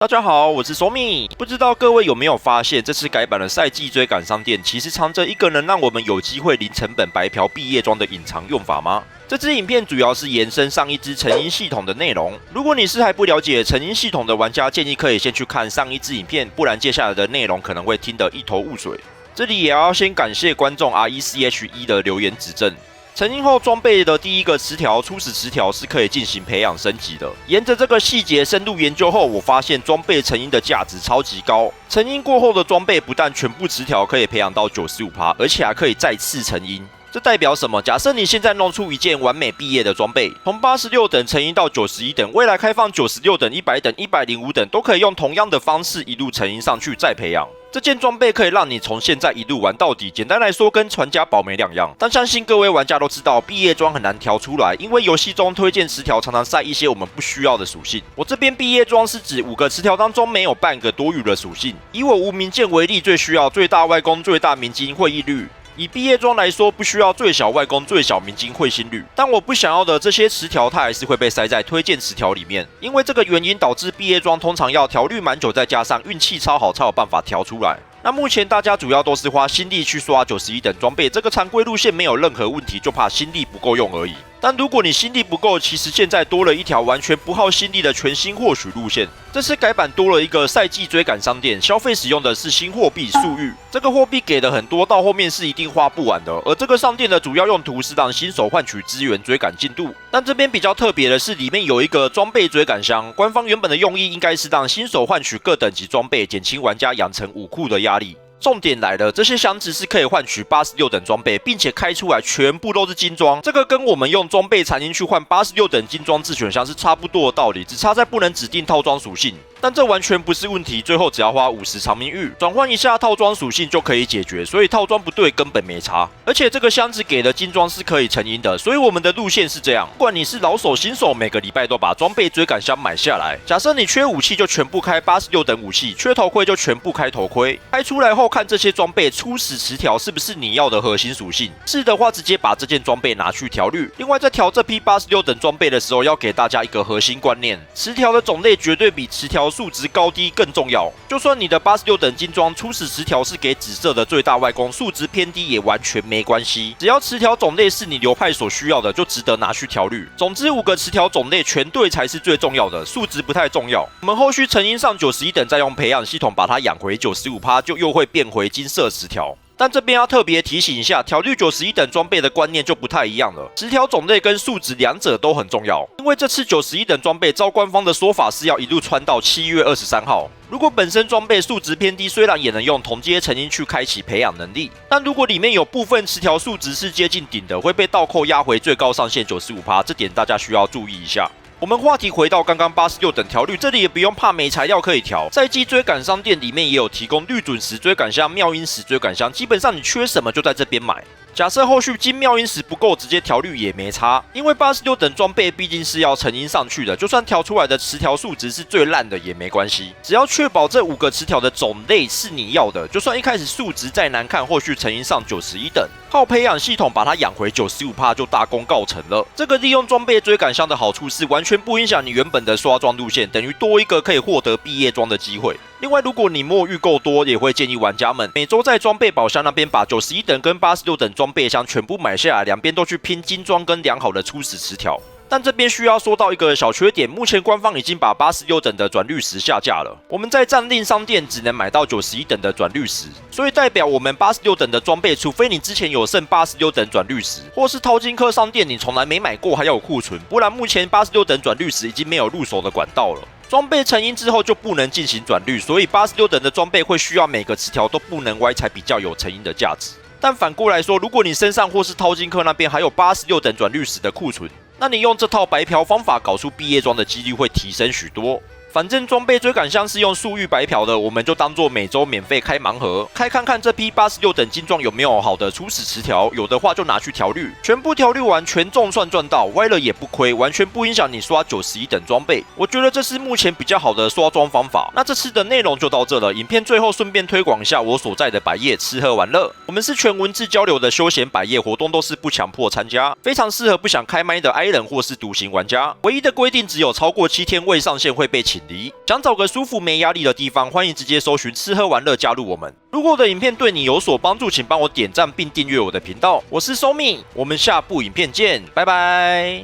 大家好，我是 Somi。不知道各位有没有发现，这次改版的赛季追赶商店其实藏着一个能让我们有机会零成本白嫖毕业装的隐藏用法吗？这支影片主要是延伸上一支成因系统的内容。如果你是还不了解成因系统的玩家，建议可以先去看上一支影片，不然接下来的内容可能会听得一头雾水。这里也要先感谢观众 RECH1 的留言指正。成因后装备的第一个词条初始词条是可以进行培养升级的。沿着这个细节深入研究后，我发现装备成因的价值超级高。成因过后的装备不但全部词条可以培养到 95%， 而且还可以再次成因。这代表什么？假设你现在弄出一件完美毕业的装备，从86等成因到91等，未来开放96等、100等、105等，都可以用同样的方式一路成因上去再培养。这件装备可以让你从现在一路玩到底，简单来说跟传家宝没两样。但相信各位玩家都知道，毕业装很难调出来，因为游戏中推荐词条常常晒一些我们不需要的属性。我这边毕业装是指5个词条当中没有半个多余的属性。以我无名剑为例，最需要最大外攻、最大明金、会意率。以毕业装来说，不需要最小外攻、最小明金、会心率，但我不想要的这些词条，它还是会被塞在推荐词条里面。因为这个原因，导致毕业装通常要调率蛮久，再加上运气超好，才有办法调出来。那目前大家主要都是花心力去刷91等装备，这个常规路线没有任何问题，就怕心力不够用而已。但如果你心力不够，其实现在多了一条完全不耗心力的全新获取路线。这次改版多了一个赛季追赶商店，消费使用的是新货币素玉。这个货币给的很多，到后面是一定花不完的。而这个商店的主要用途是让新手换取资源追赶进度。但这边比较特别的是，里面有一个装备追赶箱。官方原本的用意应该是让新手换取各等级装备，减轻玩家养成武库的压力。重点来了，这些箱子是可以换取86等装备，并且开出来全部都是金装。这个跟我们用装备残音去换86等金装自选箱是差不多的道理，只差在不能指定套装属性。但这完全不是问题，最后只要花50长明玉转换一下套装属性就可以解决，所以套装不对根本没差。而且这个箱子给的金装是可以成因的，所以我们的路线是这样：不管你是老手新手，每个礼拜都把装备追赶箱买下来。假设你缺武器就全部开86等武器，缺头盔就全部开头盔。开出来后看这些装备初始词条是不是你要的核心属性，是的话直接把这件装备拿去调率。另外在调这批86等装备的时候，要给大家一个核心观念：词条的种类绝对比词条数值高低更重要。就算你的86等金装初始词条是给紫色的最大外攻，数值偏低也完全没关系，只要词条种类是你流派所需要的，就值得拿去调率。总之5个词条种类全对才是最重要的，数值不太重要。我们后续成因上91等，再用培养系统把它养回95%，就又会变回金色词条。但这边要特别提醒一下，调率91等装备的观念就不太一样了。词条种类跟数值两者都很重要，因为这次91等装备照官方的说法是要一路穿到7月23号。如果本身装备数值偏低，虽然也能用同阶成因去开启培养能力，但如果里面有部分词条数值是接近顶的，会被倒扣压回最高上限95%，这点大家需要注意一下。我们话题回到刚刚86等调率，这里也不用怕没材料可以调。赛季追赶商店里面也有提供绿准石追赶箱、妙音石追赶箱，基本上你缺什么就在这边买。假设后续金妙音石不够，直接调率也没差，因为86等装备毕竟是要成因上去的，就算调出来的词条数值是最烂的也没关系，只要确保这5个词条的种类是你要的，就算一开始数值再难看，后续成因上91等，靠培养系统把它养回95%就大功告成了。这个利用装备追赶箱的好处是完全不影响你原本的刷装路线，等于多一个可以获得毕业装的机会。另外，如果你墨玉够多，也会建议玩家们每周在装备宝箱那边把91等跟86等装备箱全部买下来，两边都去拼金装跟良好的初始词条。但这边需要说到一个小缺点，目前官方已经把86等的转绿石下架了，我们在暂定商店只能买到91等的转绿石，所以代表我们86等的装备，除非你之前有剩86等转绿石，或是淘金科商店你从来没买过还有库存，不然目前86等转绿石已经没有入手的管道了。装备成因之后就不能进行转绿，所以86等的装备会需要每个词条都不能歪才比较有成因的价值。但反过来说，如果你身上或是淘金科那边还有86等转绿石的库存，那你用这套白嫖方法搞出毕业装的几率会提升许多。反正装备追赶箱是用素玉白嫖的，我们就当做每周免费开盲盒，开看看这批86等金装有没有好的初始词条，有的话就拿去调率，全部调率完全中算赚到，歪了也不亏，完全不影响你刷91等装备。我觉得这是目前比较好的刷装方法。那这次的内容就到这了，影片最后顺便推广一下我所在的百业吃喝玩乐，我们是全文字交流的休闲百业活动，都是不强迫参加，非常适合不想开麦的 I 人或是独行玩家。唯一的规定只有超过7天未上线会被请请离。想找个舒服没压力的地方，欢迎直接搜寻吃喝玩乐加入我们。如果我的影片对你有所帮助，请帮我点赞并订阅我的频道。我是 Somi，我们下部影片见，拜拜。